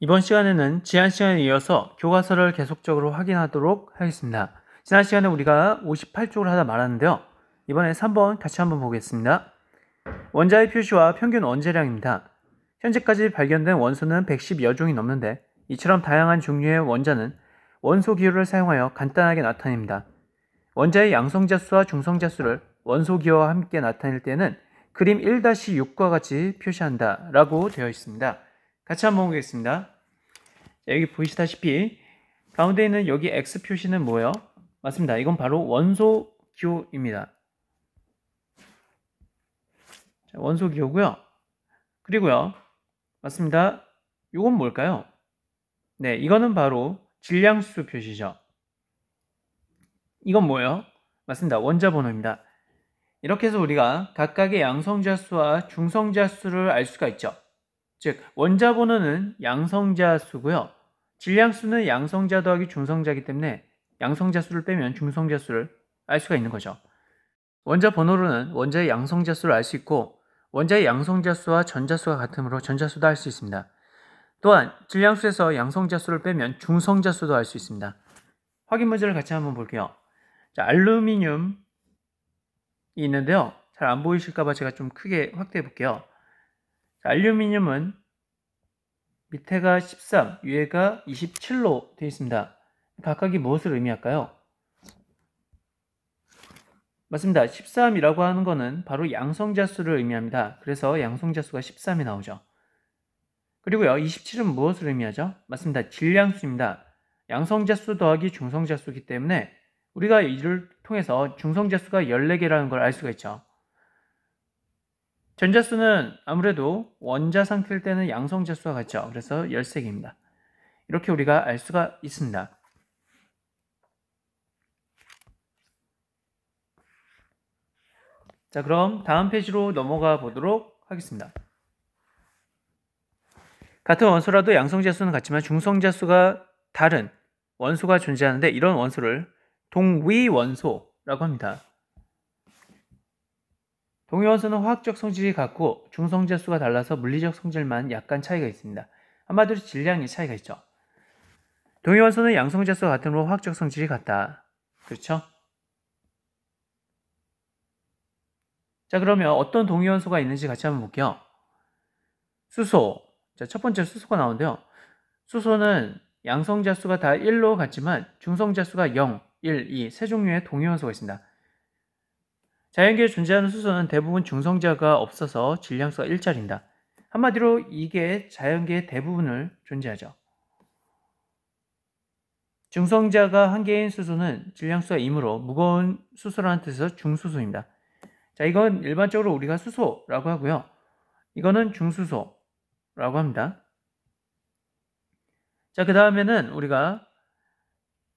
이번 시간에는 지난 시간에 이어서 교과서를 계속적으로 확인하도록 하겠습니다. 지난 시간에 우리가 58쪽을 하다 말았는데요. 이번에 3번 같이 한번 보겠습니다. 원자의 표시와 평균 원재량입니다. 현재까지 발견된 원소는 110여 종이 넘는데 이처럼 다양한 종류의 원자는 원소 기호를 사용하여 간단하게 나타냅니다. 원자의 양성자수와 중성자수를 원소 기호와 함께 나타낼 때는 그림 1-6과 같이 표시한다 라고 되어 있습니다. 같이 한번 보겠습니다. 여기 보시다시피 가운데 있는 여기 X 표시는 뭐예요? 맞습니다. 이건 바로 원소 기호입니다. 자, 원소 기호고요. 그리고요. 맞습니다. 이건 뭘까요? 네, 이거는 바로 질량수 표시죠. 이건 뭐예요? 맞습니다. 원자 번호입니다. 이렇게 해서 우리가 각각의 양성자 수와 중성자 수를 알 수가 있죠. 즉 원자 번호는 양성자 수고요. 질량수는 양성자 더하기 중성자이기 때문에 양성자 수를 빼면 중성자 수를 알 수가 있는 거죠. 원자 번호로는 원자의 양성자 수를 알 수 있고 원자의 양성자 수와 전자수가 같으므로 전자수도 알 수 있습니다. 또한 질량수에서 양성자 수를 빼면 중성자 수도 알 수 있습니다. 확인 문제를 같이 한번 볼게요. 자, 알루미늄이 있는데요. 잘 안 보이실까봐 제가 좀 크게 확대해 볼게요. 자, 알루미늄은 밑에가 13, 위에가 27로 되어 있습니다. 각각이 무엇을 의미할까요? 맞습니다. 13이라고 하는 것은 바로 양성자수를 의미합니다. 그래서 양성자수가 13이 나오죠. 그리고요, 27은 무엇을 의미하죠? 맞습니다. 질량수입니다. 양성자수 더하기 중성자수이기 때문에 우리가 이를 통해서 중성자수가 14개라는 걸 알 수가 있죠. 전자수는 아무래도 원자 상태일 때는 양성자수가 같죠. 그래서 13개입니다. 이렇게 우리가 알 수가 있습니다. 자, 그럼 다음 페이지로 넘어가 보도록 하겠습니다. 같은 원소라도 양성자수는 같지만 중성자수가 다른 원소가 존재하는데 이런 원소를 동위원소라고 합니다. 동위원소는 화학적 성질이 같고 중성자수가 달라서 물리적 성질만 약간 차이가 있습니다. 한마디로 질량이 차이가 있죠. 동위원소는 양성자수가 같으므로 화학적 성질이 같다. 그렇죠? 자, 그러면 어떤 동위원소가 있는지 같이 한번 볼게요. 수소. 자, 첫 번째 수소가 나오는데요. 수소는 양성자수가 다 1로 같지만 중성자수가 0, 1, 2 세 종류의 동위원소가 있습니다. 자연계에 존재하는 수소는 대부분 중성자가 없어서 질량수가 1짜리입니다. 한마디로 이게 자연계의 대부분을 존재하죠. 중성자가 한 개인 수소는 질량수가 2이므로 무거운 수소라는 뜻에서 중수소입니다. 자, 이건 일반적으로 우리가 수소라고 하고요. 이거는 중수소라고 합니다. 자, 그 다음에는 우리가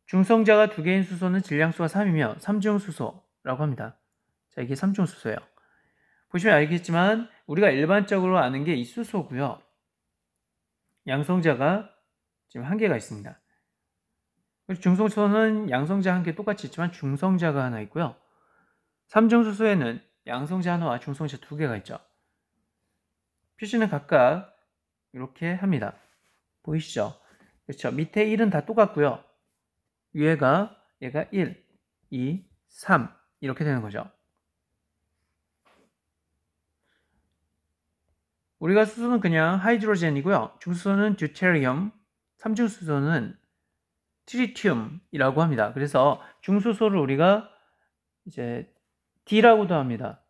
중성자가 2개인 수소는 질량수가 3이며 3중수소라고 합니다. 자, 이게 3중수소예요. 보시면 알겠지만 우리가 일반적으로 아는 게 이 수소고요. 양성자가 지금 1개가 있습니다. 중성수소는 양성자 1개 똑같이 있지만 중성자가 하나 있고요. 3중수소에는 양성자 하나와 중성자 2개가 있죠. 표시는 각각 이렇게 합니다. 보이시죠? 그렇죠. 밑에 1은 다 똑같고요. 위에가 얘가 1, 2, 3 이렇게 되는 거죠. 우리가 수소는 그냥 하이드로젠이고요. 중수소는 듀테리움, 3중수소는 트리튬이라고 합니다. 그래서 중수소를 우리가 이제 D라고도 합니다.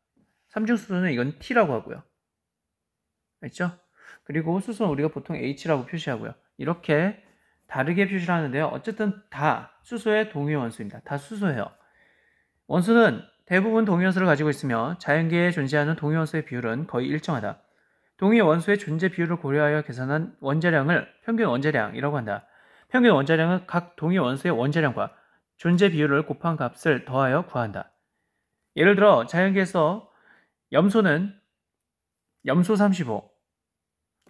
3중수소는 이건 T라고 하고요. 알죠? 그리고 수소는 우리가 보통 H라고 표시하고요. 이렇게 다르게 표시를 하는데요. 어쨌든 다 수소의 동위원소입니다. 다 수소예요. 원소는 대부분 동위원소를 가지고 있으며 자연계에 존재하는 동위원소의 비율은 거의 일정하다. 동위 원소의 존재 비율을 고려하여 계산한 원자량을 평균 원자량이라고 한다. 평균 원자량은 각 동위 원소의 원자량과 존재 비율을 곱한 값을 더하여 구한다. 예를 들어 자연계에서 염소는 염소 35.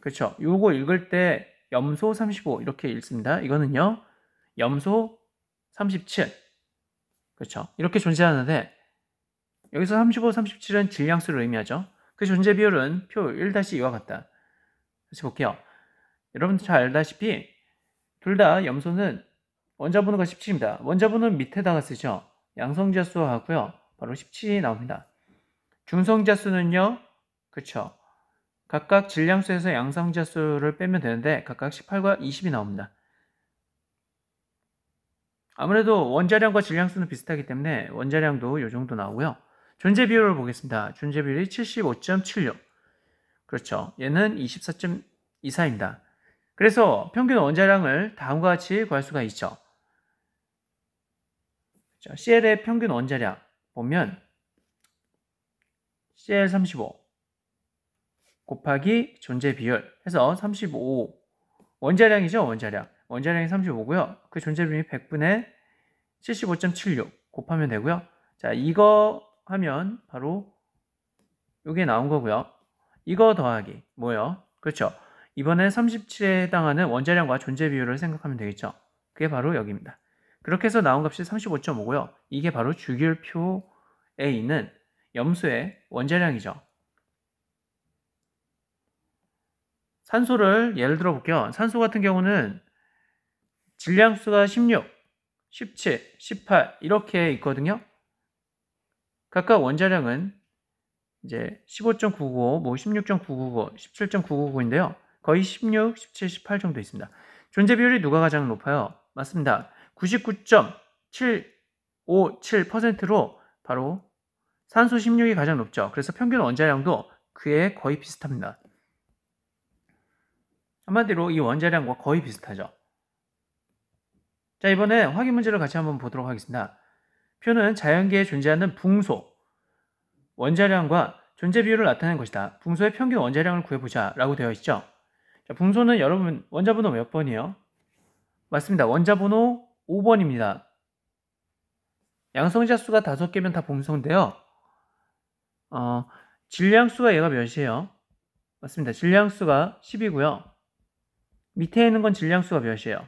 그렇죠. 요거 읽을 때 염소 35 이렇게 읽습니다. 이거는요. 염소 37. 그렇죠. 이렇게 존재하는데 여기서 35, 37은 질량수를 의미하죠. 그 존재 비율은 표 1-2와 같다. 다시 볼게요. 여러분들 잘 알다시피 둘 다 염소는 원자번호가 17입니다. 원자번호는 밑에다가 쓰죠. 양성자수와 하고요. 바로 17이 나옵니다. 중성자수는요. 그쵸. 각각 질량수에서 양성자수를 빼면 되는데 각각 18과 20이 나옵니다. 아무래도 원자량과 질량수는 비슷하기 때문에 원자량도 이 정도 나오고요. 존재 비율을 보겠습니다. 존재 비율이 75.76. 그렇죠. 얘는 24.24입니다. 그래서 평균 원자량을 다음과 같이 구할 수가 있죠. CL의 평균 원자량 보면 CL35 곱하기 존재 비율 해서 35 원자량이죠. 원자량이 35고요. 그 존재 비율이 100분의 75.76 곱하면 되고요. 자, 이거 하면 바로 이게 나온 거고요. 이거 더하기 뭐요? 그렇죠. 이번에 37에 해당하는 원자량과 존재 비율을 생각하면 되겠죠. 그게 바로 여기입니다. 그렇게 해서 나온 값이 35.5고요. 이게 바로 주기율표에 있는 염소의 원자량이죠. 산소를 예를 들어 볼게요. 산소 같은 경우는 질량수가 16, 17, 18 이렇게 있거든요. 각각 원자량은 이제 15.995, 뭐 16.999, 17.999인데요. 거의 16, 17, 18 정도 있습니다. 존재 비율이 누가 가장 높아요? 맞습니다. 99.757%로 바로 산소 16이 가장 높죠. 그래서 평균 원자량도 그에 거의 비슷합니다. 한마디로 이 원자량과 거의 비슷하죠. 자, 이번에 확인 문제를 같이 한번 보도록 하겠습니다. 표는 자연계에 존재하는 붕소, 원자량과 존재 비율을 나타내는 것이다. 붕소의 평균 원자량을 구해보자 라고 되어 있죠. 자, 붕소는 여러분 원자번호 몇 번이에요? 맞습니다. 원자번호 5번입니다. 양성자수가 5개면 다 붕소인데요. 질량수가 얘가 몇이에요? 맞습니다. 질량수가 10이고요. 밑에 있는 건 질량수가 몇이에요?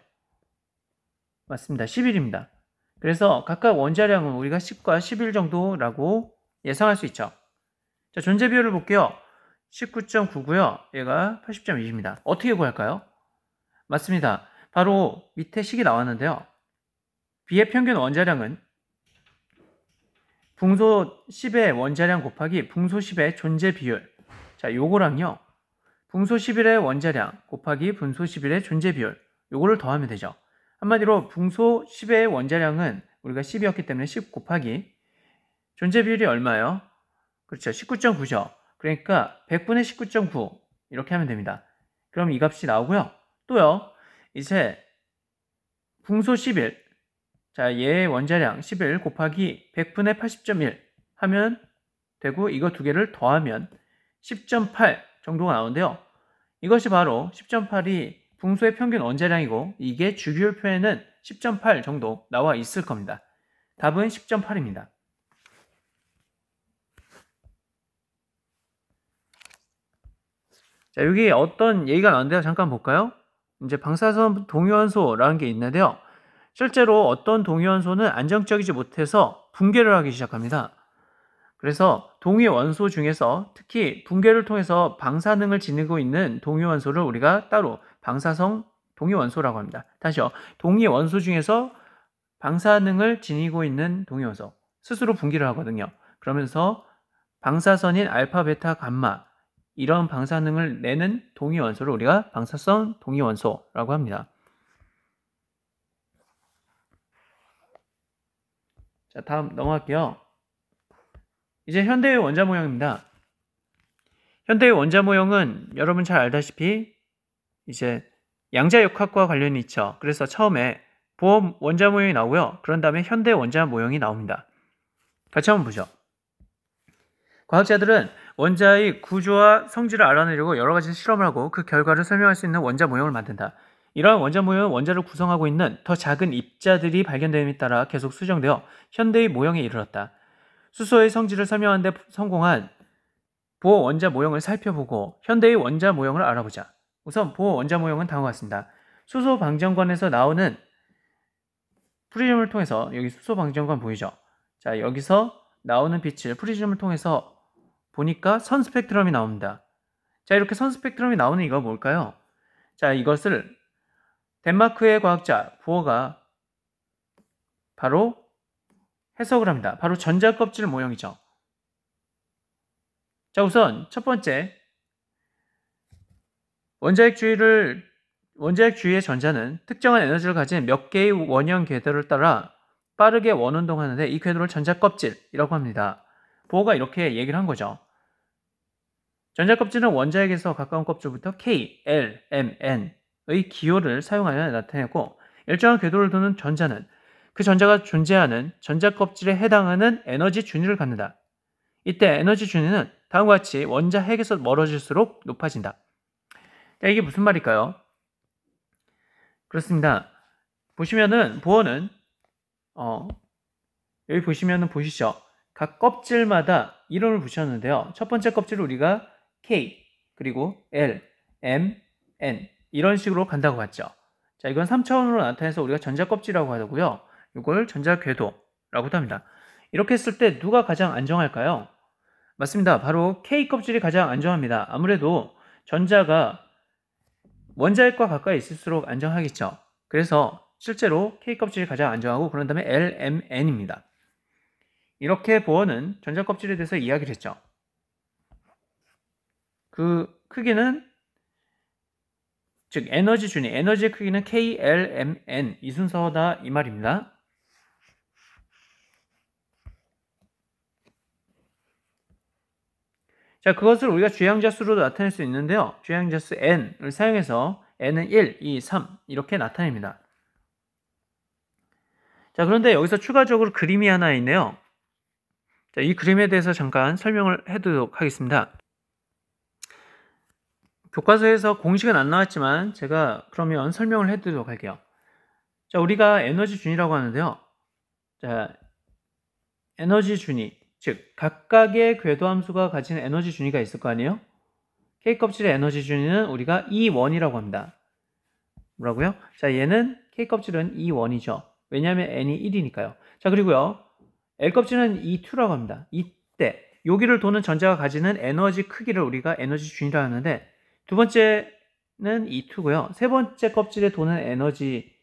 맞습니다. 11입니다. 그래서 각각 원자량은 우리가 10과 11 정도라고 예상할 수 있죠. 자, 존재 비율을 볼게요. 19.9고요. 얘가 80.2입니다. 어떻게 구할까요? 맞습니다. 바로 밑에 식이 나왔는데요. B의 평균 원자량은 붕소 10의 원자량 곱하기 붕소 10의 존재 비율. 자, 요거랑요. 붕소 11의 원자량 곱하기 붕소 11의 존재 비율. 요거를 더하면 되죠. 한마디로 붕소 10의 원자량은 우리가 10이었기 때문에 10 곱하기 존재 비율이 얼마예요? 그렇죠. 19.9죠. 그러니까 100분의 19.9 이렇게 하면 됩니다. 그럼 이 값이 나오고요. 또요. 이제 붕소 11 자, 얘의 원자량 11 곱하기 100분의 80.1 하면 되고 이거 두 개를 더하면 10.8 정도가 나오는데요. 이것이 바로 10.8이 붕소의 평균 원자량이고 이게 주기율표에는 10.8 정도 나와 있을 겁니다. 답은 10.8입니다. 자, 여기 어떤 얘기가 나왔는데요. 잠깐 볼까요? 이제 방사선 동위원소라는 게 있는데요. 실제로 어떤 동위원소는 안정적이지 못해서 붕괴를 하기 시작합니다. 그래서 동위원소 중에서 특히 붕괴를 통해서 방사능을 지니고 있는 동위원소를 우리가 따로 방사성 동위원소라고 합니다. 다시요. 동위원소 중에서 방사능을 지니고 있는 동위원소 스스로 붕괴를 하거든요. 그러면서 방사선인 알파, 베타, 감마 이런 방사능을 내는 동위원소를 우리가 방사성 동위원소라고 합니다. 자, 다음 넘어갈게요. 이제 현대의 원자 모형입니다. 현대의 원자 모형은 여러분 잘 알다시피 이제 양자역학과 관련이 있죠. 그래서 처음에 보험 원자 모형이 나오고요. 그런 다음에 현대 원자 모형이 나옵니다. 같이 한번 보죠. 과학자들은 원자의 구조와 성질을 알아내려고 여러 가지 실험을 하고 그 결과를 설명할 수 있는 원자 모형을 만든다. 이러한 원자 모형은 원자를 구성하고 있는 더 작은 입자들이 발견됨에 따라 계속 수정되어 현대의 모형에 이르렀다. 수소의 성질을 설명하는 데 성공한 보호 원자 모형을 살펴보고 현대의 원자 모형을 알아보자. 우선 보호 원자 모형은 다음과 같습니다. 수소 방정관에서 나오는 프리즘을 통해서 여기 수소 방정관 보이죠? 자, 여기서 나오는 빛을 프리즘을 통해서 보니까 선 스펙트럼이 나옵니다. 자, 이렇게 선 스펙트럼이 나오는 이유가 뭘까요? 자, 이것을 덴마크의 과학자 부어가 바로 해석을 합니다. 바로 전자껍질 모형이죠. 자, 우선 첫 번째, 원자핵 주위의 전자는 특정한 에너지를 가진 몇 개의 원형 궤도를 따라 빠르게 원운동하는데 이 궤도를 전자껍질이라고 합니다. 보어가 이렇게 얘기를 한 거죠. 전자껍질은 원자핵에서 가까운 껍질부터 K, L, M, N의 기호를 사용하여 나타내고 일정한 궤도를 도는 전자는 그 전자가 존재하는 전자껍질에 해당하는 에너지 준위를 갖는다. 이때 에너지 준위는 다음과 같이 원자핵에서 멀어질수록 높아진다. 자, 이게 무슨 말일까요? 그렇습니다. 보시면은 보어는 여기 보시면은 보시죠. 각 껍질마다 이름을 붙였는데요. 첫 번째 껍질을 우리가 K, 그리고 L, M, N 이런 식으로 간다고 봤죠. 자, 이건 3차원으로 나타내서 우리가 전자껍질이라고 하고요. 이걸 전자궤도라고도 합니다. 이렇게 했을 때 누가 가장 안정할까요? 맞습니다. 바로 K 껍질이 가장 안정합니다. 아무래도 전자가 원자핵과 가까이 있을수록 안정하겠죠. 그래서 실제로 K 껍질이 가장 안정하고 그런 다음에 L, M, N입니다. 이렇게 보어는 전자껍질에 대해서 이야기를 했죠. 그 크기는 즉 에너지 준위, 에너지의 크기는 K, L, M, N 이 순서다 이 말입니다. 자, 그것을 우리가 주양자 수로도 나타낼 수 있는데요. 주양자 수 n을 사용해서 n은 1, 2, 3 이렇게 나타냅니다. 자, 그런데 여기서 추가적으로 그림이 하나 있네요. 자, 이 그림에 대해서 잠깐 설명을 해두도록 하겠습니다. 교과서에서 공식은 안 나왔지만 제가 그러면 설명을 해두도록 할게요. 자, 우리가 에너지 준위라고 하는데요. 자, 에너지 준위, 즉 각각의 궤도함수가 가진 에너지 준위가 있을 거 아니에요? K껍질의 에너지 준위는 우리가 E1이라고 합니다. 뭐라고요? 자, 얘는 K껍질은 E1이죠. 왜냐하면 N이 1이니까요. 자, 그리고요. L껍질은 E2라고 합니다. 이때 여기를 도는 전자가 가지는 에너지 크기를 우리가 에너지 준위라고 하는데 두 번째는 E2고요. 세 번째 껍질에 도는 에너지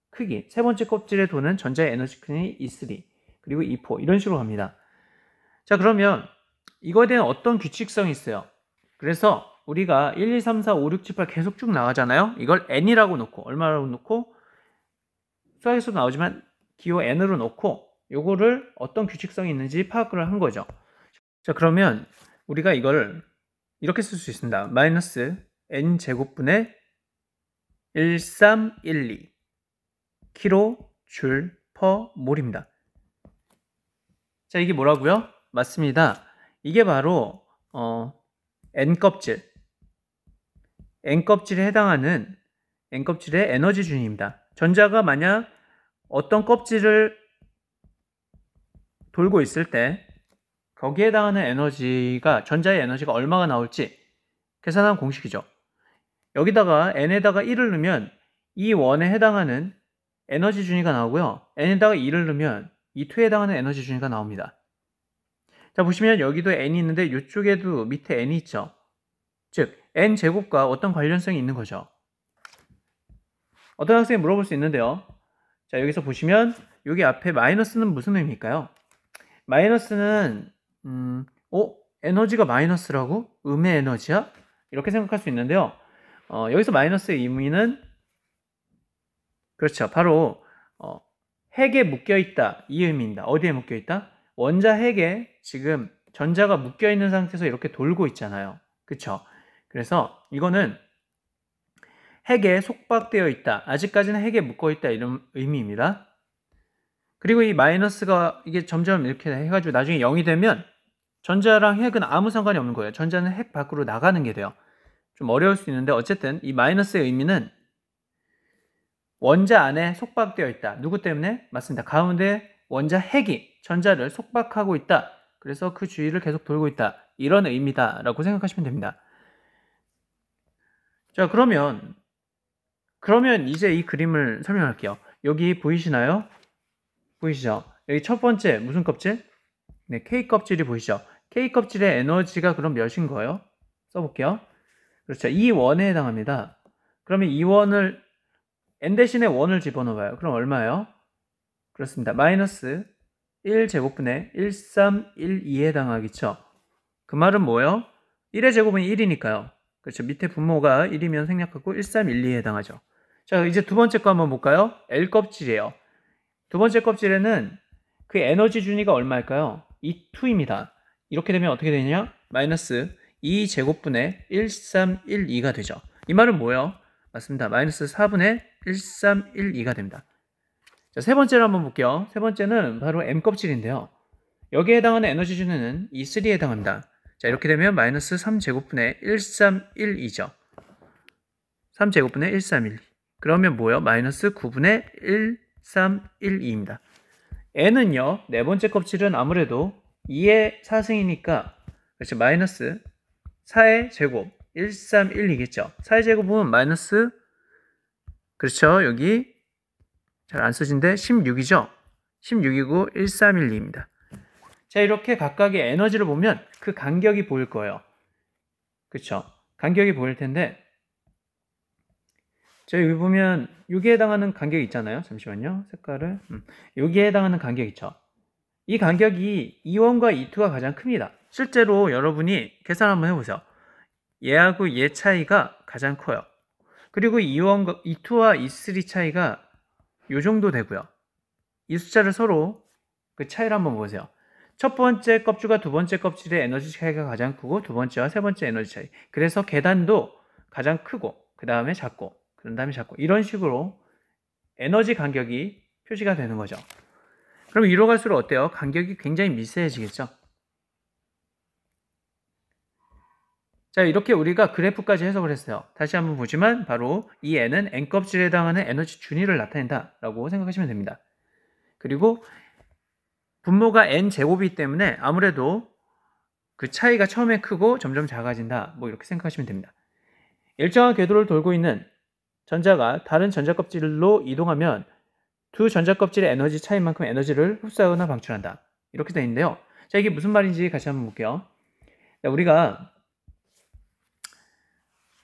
크기, 세 번째 껍질에 도는 전자의 에너지 크기는 E3 그리고 E4 이런 식으로 갑니다. 자, 그러면 이거에 대한 어떤 규칙성이 있어요. 그래서 우리가 1, 2, 3, 4, 5, 6, 7, 8 계속 쭉 나가잖아요. 이걸 n이라고 놓고 얼마라고 놓고 수학에서도 나오지만 기호 n으로 놓고 요거를 어떤 규칙성이 있는지 파악을 한 거죠. 자, 그러면 우리가 이걸 이렇게 쓸 수 있습니다. 마이너스 n제곱분의 1312 kJ per 몰입니다. 자, 이게 뭐라고요? 맞습니다. 이게 바로 N껍질에 해당하는 N껍질의 에너지 준위입니다. 전자가 만약 어떤 껍질을 돌고 있을 때 거기에 해당하는 에너지가 전자의 에너지가 얼마가 나올지 계산한 공식이죠. 여기다가 N에다가 1을 넣으면 이 원에 해당하는 에너지 준위가 나오고요. N에다가 2를 넣으면 이 2에 해당하는 에너지 준위가 나옵니다. 자, 보시면 여기도 n이 있는데 이쪽에도 밑에 n이 있죠. 즉 n제곱과 어떤 관련성이 있는 거죠. 어떤 학생이 물어볼 수 있는데요. 자, 여기서 보시면 여기 앞에 마이너스는 무슨 의미일까요? 마이너스는 에너지가 마이너스라고? 음의 에너지야? 이렇게 생각할 수 있는데요. 여기서 마이너스의 의미는 그렇죠. 바로 핵에 묶여있다 이 의미입니다. 어디에 묶여있다? 원자 핵에 지금 전자가 묶여있는 상태에서 이렇게 돌고 있잖아요. 그쵸? 그래서 이거는 핵에 속박되어 있다. 아직까지는 핵에 묶어있다 이런 의미입니다. 그리고 이 마이너스가 이게 점점 이렇게 해가지고 나중에 0이 되면 전자랑 핵은 아무 상관이 없는 거예요. 전자는 핵 밖으로 나가는 게 돼요. 좀 어려울 수 있는데 어쨌든 이 마이너스의 의미는 원자 안에 속박되어 있다. 누구 때문에? 맞습니다. 가운데 원자 핵이 전자를 속박하고 있다. 그래서 그 주위를 계속 돌고 있다. 이런 의미다 라고 생각하시면 됩니다. 자, 그러면 이제 이 그림을 설명할게요. 여기 보이시나요? 보이시죠? 여기 첫 번째 무슨 껍질? 네, K 껍질이 보이시죠? K 껍질의 에너지가 그럼 몇인 거예요? 써볼게요. 그렇죠. 이 원에 해당합니다. 그러면 이 원을 n 대신에 1을 집어넣어봐요. 그럼 얼마예요? 그렇습니다. 마이너스 1제곱분의 1312에 해당하겠죠. 그 말은 뭐예요? 1의 제곱은 1이니까요. 그렇죠. 밑에 분모가 1이면 생략하고 1312에 해당하죠. 자, 이제 두 번째 거 한번 볼까요? L 껍질이에요. 두 번째 껍질에는 그 에너지 준위가 얼마일까요? 2입니다. 이렇게 되면 어떻게 되냐? 마이너스 2제곱분의 1312가 되죠. 이 말은 뭐예요? 맞습니다. 마이너스 4분의 1312가 됩니다. 자, 세 번째로 한번 볼게요. 세 번째는 바로 M 껍질인데요. 여기에 해당하는 에너지 준위는 E3에 해당합니다. 자, 이렇게 되면 마이너스 3제곱분의 1312죠. 3제곱분의 1312. 그러면 뭐예요? 마이너스 9분의 1312입니다. n은요, 네 번째 껍질은 아무래도 2의 4승이니까, 그렇죠. 마이너스 4의 제곱, 1312겠죠. 4의 제곱은 마이너스, 그렇죠. 여기 잘 안 써진데 16이죠. 16이고 1312입니다. 자, 이렇게 각각의 에너지를 보면 그 간격이 보일 거예요. 그렇죠. 간격이 보일 텐데, 자, 여기 보면 여기에 해당하는 간격이 있잖아요. 잠시만요. 색깔을. 여기에 해당하는 간격 있죠. 이 간격이 E1과 E2가 가장 큽니다. 실제로 여러분이 계산 한번 해보세요. 얘하고 얘 차이가 가장 커요. 그리고 E1과 E2와 E3 차이가 요 정도 되고요. 이 숫자를 서로 그 차이를 한번 보세요. 첫 번째 껍질과 두 번째 껍질의 에너지 차이가 가장 크고 두 번째와 세 번째 에너지 차이. 그래서 계단도 가장 크고 그 다음에 작고 그 다음에 작고 이런 식으로 에너지 간격이 표시가 되는 거죠. 그럼 위로 갈수록 어때요? 간격이 굉장히 미세해지겠죠. 자, 이렇게 우리가 그래프까지 해석을 했어요. 다시 한번 보지만 바로 이 n은 n껍질에 해당하는 에너지 준위를 나타낸다 라고 생각하시면 됩니다. 그리고 분모가 n제곱이기 때문에 아무래도 그 차이가 처음에 크고 점점 작아진다 뭐 이렇게 생각하시면 됩니다. 일정한 궤도를 돌고 있는 전자가 다른 전자 껍질로 이동하면 두 전자 껍질의 에너지 차이만큼 에너지를 흡수하거나 방출한다. 이렇게 되어 있는데요. 자, 이게 무슨 말인지 같이 한번 볼게요. 자, 우리가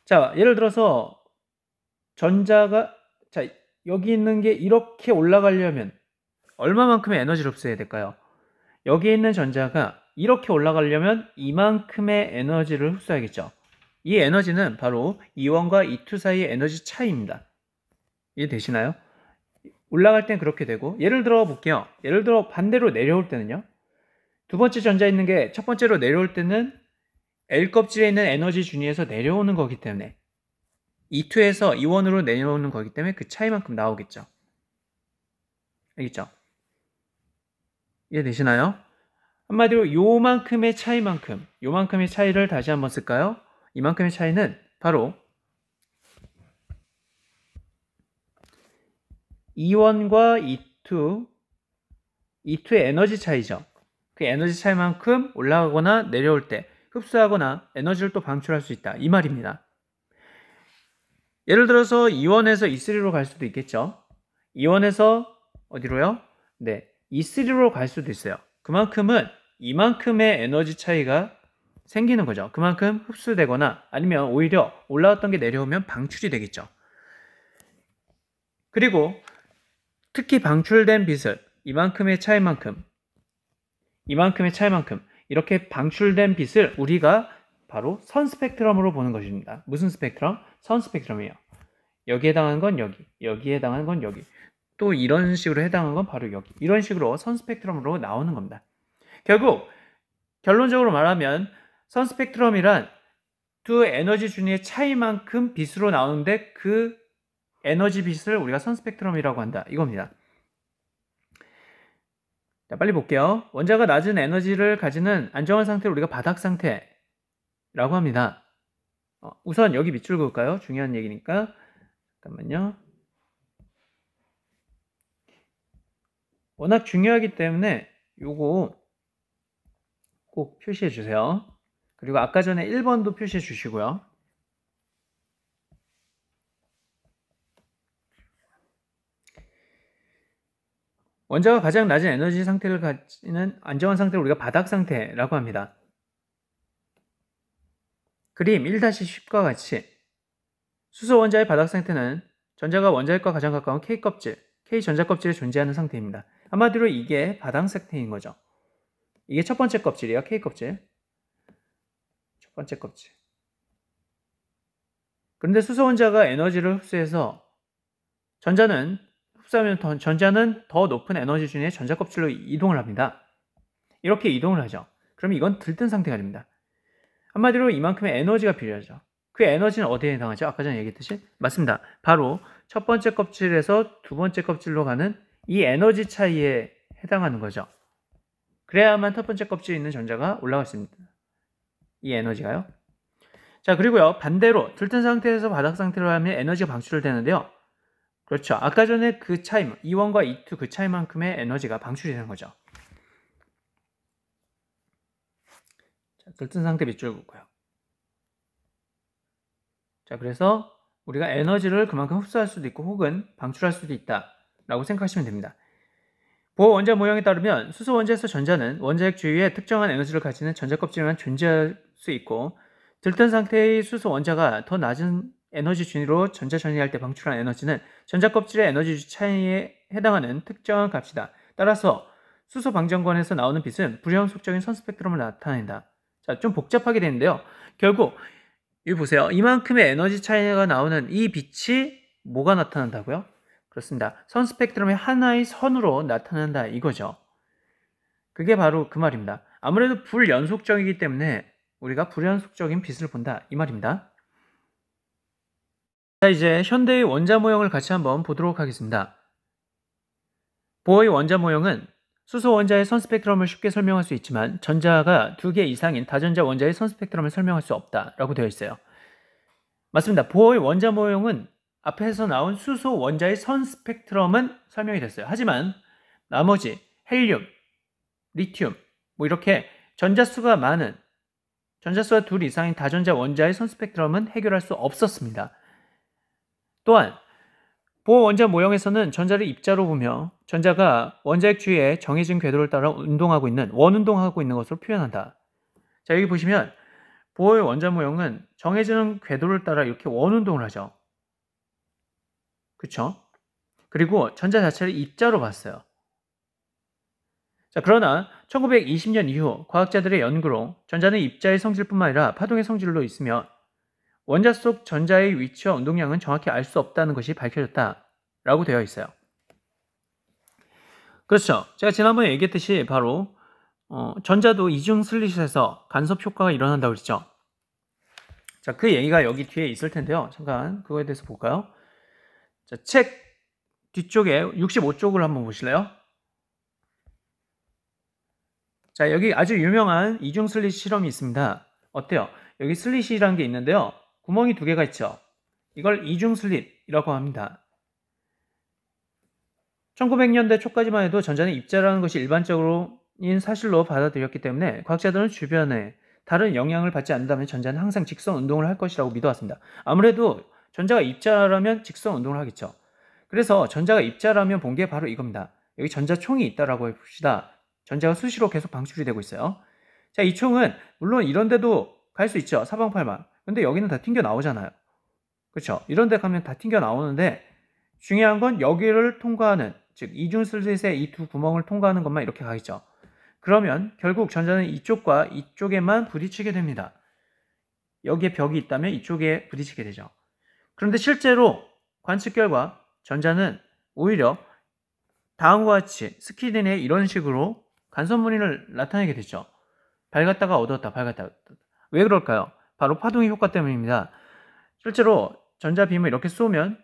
자, 예를 들어서 전자가 자, 여기 있는 게 이렇게 올라가려면 얼마만큼의 에너지를 흡수해야 될까요? 여기 있는 전자가 이렇게 올라가려면 이만큼의 에너지를 흡수하겠죠. 이 에너지는 바로 E1과 E2 사이의 에너지 차이입니다. 이해되시나요? 올라갈 땐 그렇게 되고, 예를 들어 볼게요. 예를 들어 반대로 내려올 때는요. 두 번째 전자 있는 게 첫 번째로 내려올 때는 L 껍질에 있는 에너지 준위에서 내려오는 거기 때문에 E2에서 E1으로 내려오는 거기 때문에 그 차이만큼 나오겠죠. 알겠죠? 이해되시나요? 한마디로 요만큼의 차이를 다시 한번 쓸까요? 이만큼의 차이는 바로 E1과 E2의 에너지 차이죠. 그 에너지 차이만큼 올라가거나 내려올 때 흡수하거나 에너지를 또 방출할 수 있다. 이 말입니다. 예를 들어서 E1에서 E3로 갈 수도 있겠죠. E1에서 어디로요? 네, E3로 갈 수도 있어요. 그만큼은 이만큼의 에너지 차이가 생기는 거죠. 그만큼 흡수되거나 아니면 오히려 올라왔던 게 내려오면 방출이 되겠죠. 그리고 특히 방출된 빛을 이만큼의 차이만큼 이렇게 방출된 빛을 우리가 바로 선 스펙트럼으로 보는 것입니다. 무슨 스펙트럼? 선 스펙트럼이에요. 여기에 해당하는 건 여기, 여기에 해당하는 건 여기, 또 이런 식으로 해당하는 건 바로 여기. 이런 식으로 선 스펙트럼으로 나오는 겁니다. 결국 결론적으로 말하면 선 스펙트럼이란 두 에너지 준위의 차이만큼 빛으로 나오는데 그 에너지 빛을 우리가 선 스펙트럼이라고 한다. 이겁니다. 자, 빨리 볼게요. 원자가 낮은 에너지를 가지는 안정한 상태를 우리가 바닥 상태라고 합니다. 우선 여기 밑줄 그을까요? 중요한 얘기니까. 잠깐만요. 워낙 중요하기 때문에 요거 꼭 표시해 주세요. 그리고 아까 전에 1번도 표시해 주시고요. 원자가 가장 낮은 에너지 상태를 가지는 안정한 상태를 우리가 바닥 상태라고 합니다. 그림 1-10과 같이 수소 원자의 바닥 상태는 전자가 원자핵과 가장 가까운 K 껍질, K 전자 껍질에 존재하는 상태입니다. 한마디로 이게 바닥 상태인 거죠. 이게 첫 번째 껍질이에요. K 껍질. 첫 번째 껍질. 그런데 수소 원자가 에너지를 흡수해서 전자는 더 높은 에너지 준위의 전자 껍질로 이동을 합니다. 이렇게 이동을 하죠. 그럼 이건 들뜬 상태가 됩니다. 한마디로 이만큼의 에너지가 필요하죠. 그 에너지는 어디에 해당하죠? 아까 전에 얘기했듯이 맞습니다. 바로 첫 번째 껍질에서 두 번째 껍질로 가는 이 에너지 차이에 해당하는 거죠. 그래야만 첫 번째 껍질에 있는 전자가 올라갈 수 있습니다. 이 에너지가요. 자, 그리고요, 반대로 들뜬 상태에서 바닥 상태로 하면 에너지가 방출을 되는데요. 그렇죠. 아까 전에 그 차이, E1과 E2 그 차이만큼의 에너지가 방출이 되는 거죠. 자, 들뜬 상태 밑줄 긋고요. 자, 그래서 우리가 에너지를 그만큼 흡수할 수도 있고 혹은 방출할 수도 있다 라고 생각하시면 됩니다. 보호 원자 모형에 따르면 수소 원자에서 전자는 원자핵 주위에 특정한 에너지를 가지는 전자 껍질만 존재할 수 있고 들뜬 상태의 수소 원자가 더 낮은 에너지 준위로 전자 전이할 때 방출한 에너지는 전자 껍질의 에너지 차이에 해당하는 특정한 값이다. 따라서 수소 방정관에서 나오는 빛은 불연속적인 선 스펙트럼을 나타낸다. 자, 좀 복잡하게 되는데요. 결국 여기 보세요. 이만큼의 에너지 차이가 나오는 이 빛이 뭐가 나타난다고요? 그렇습니다. 선 스펙트럼의 하나의 선으로 나타난다 이거죠. 그게 바로 그 말입니다. 아무래도 불연속적이기 때문에 우리가 불연속적인 빛을 본다 이 말입니다. 자, 이제 현대의 원자 모형을 같이 한번 보도록 하겠습니다. 보어의 원자 모형은 수소 원자의 선 스펙트럼을 쉽게 설명할 수 있지만 전자가 2개 이상인 다전자 원자의 선 스펙트럼을 설명할 수 없다라고 되어 있어요. 맞습니다. 보어의 원자 모형은 앞에서 나온 수소 원자의 선 스펙트럼은 설명이 됐어요. 하지만 나머지 헬륨, 리튬 뭐 이렇게 전자수가 많은 전자수가 2 이상인 다전자 원자의 선 스펙트럼은 해결할 수 없었습니다. 또한 보어 원자 모형에서는 전자를 입자로 보며 전자가 원자핵 주위에 정해진 궤도를 따라 운동하고 있는 원운동하고 있는 것으로 표현한다. 자, 여기 보시면 보어의 원자 모형은 정해지는 궤도를 따라 이렇게 원운동을 하죠. 그쵸? 그리고 전자 자체를 입자로 봤어요. 자, 그러나 1920년 이후 과학자들의 연구로 전자는 입자의 성질뿐만 아니라 파동의 성질로 있으며 원자 속 전자의 위치와 운동량은 정확히 알 수 없다는 것이 밝혀졌다라고 되어 있어요. 그렇죠. 제가 지난번에 얘기했듯이 바로 전자도 이중 슬릿에서 간섭 효과가 일어난다고 그랬죠. 자, 그 얘기가 여기 뒤에 있을 텐데요. 잠깐 그거에 대해서 볼까요? 자, 책 뒤쪽에 65쪽을 한번 보실래요? 자, 여기 아주 유명한 이중 슬릿 실험이 있습니다. 어때요? 여기 슬릿이라는 게 있는데요. 구멍이 2개가 있죠. 이걸 이중 슬릿이라고 합니다. 1900년대 초까지만 해도 전자는 입자라는 것이 일반적인 사실로 받아들였기 때문에 과학자들은 주변에 다른 영향을 받지 않는다면 전자는 항상 직선 운동을 할 것이라고 믿어왔습니다. 아무래도 전자가 입자라면 직선 운동을 하겠죠. 그래서 전자가 입자라면 본 게 바로 이겁니다. 여기 전자총이 있다라고 해봅시다. 전자가 수시로 계속 방출이 되고 있어요. 자, 이 총은 물론 이런 데도 갈 수 있죠. 사방팔방. 근데 여기는 다 튕겨 나오잖아요. 그렇죠? 이런 데 가면 다 튕겨 나오는데 중요한 건 여기를 통과하는, 즉 이중 슬릿의 이 2 구멍을 통과하는 것만 이렇게 가겠죠. 그러면 결국 전자는 이쪽과 이쪽에만 부딪히게 됩니다. 여기에 벽이 있다면 이쪽에 부딪히게 되죠. 그런데 실제로 관측 결과 전자는 오히려 다음과 같이 스키드에 이런 식으로 간섭무늬를 나타내게 됐죠. 밝았다가 어두웠다, 밝았다, 어두웠다. 왜 그럴까요? 바로 파동의 효과 때문입니다. 실제로 전자빔을 이렇게 쏘면